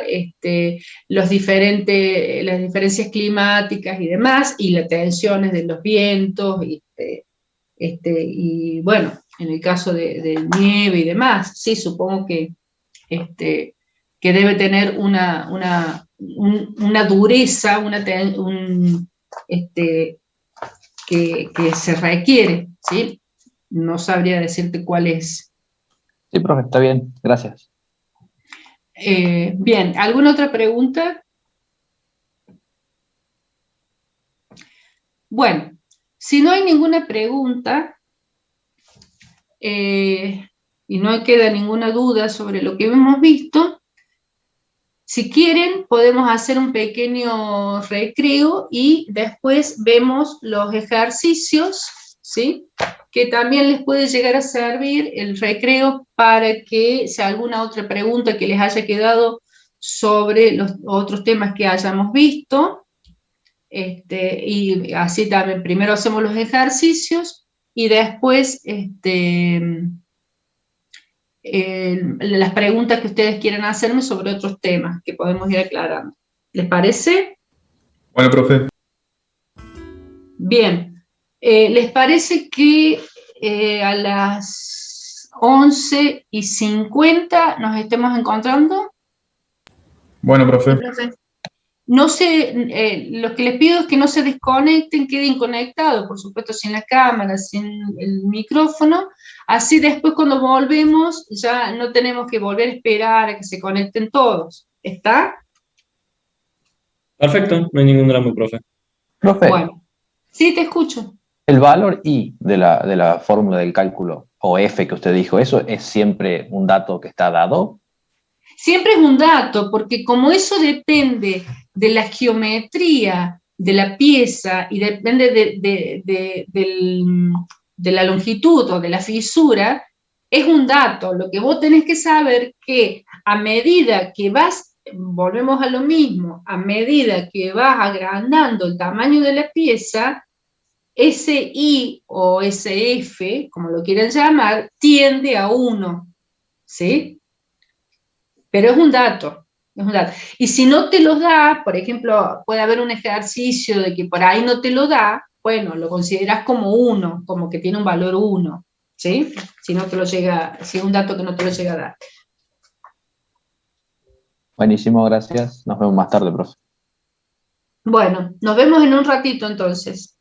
las diferencias climáticas y demás, y las tensiones de los vientos, y bueno, en el caso de nieve y demás, sí, supongo que debe tener una dureza, que se requiere, ¿sí? No sabría decirte cuál es. Sí, profe, está bien, gracias. Bien, ¿alguna otra pregunta? Bueno, si no hay ninguna pregunta, y no queda ninguna duda sobre lo que hemos visto, si quieren podemos hacer un pequeño recreo y después vemos los ejercicios, ¿sí? Que también les puede llegar a servir el recreo para que si alguna otra pregunta que les haya quedado sobre los otros temas que hayamos visto, y así también primero hacemos los ejercicios y después las preguntas que ustedes quieran hacerme sobre otros temas que podemos ir aclarando. ¿Les parece? Bueno, profe. Bien. ¿Les parece que a las 11:50 nos estemos encontrando? Bueno, profe. No lo que les pido es que no se desconecten, queden conectados, por supuesto sin la cámara, sin el micrófono, así después cuando volvemos ya no tenemos que volver a esperar a que se conecten todos. ¿Está? Perfecto, no hay ningún drama, profe. Profe, Bueno, sí, te escucho. el valor I de la fórmula del cálculo, o F que usted dijo, ¿eso es siempre un dato que está dado? Siempre es un dato, porque como eso depende de la geometría de la pieza y depende de la longitud o de la fisura, es un dato. Lo que vos tenés que saber que a medida que volvemos a lo mismo, a medida que vas agrandando el tamaño de la pieza, ese I o ese F, como lo quieran llamar, tiende a 1, ¿sí? Pero es un dato, es un dato. Y si no te lo da, por ejemplo, puede haber un ejercicio de que por ahí no te lo da, bueno, lo consideras como 1, como que tiene un valor 1, ¿sí? Si no te lo llega, si es un dato que no te lo llega a dar. Buenísimo, gracias. Nos vemos más tarde, profe. Bueno, nos vemos en un ratito entonces.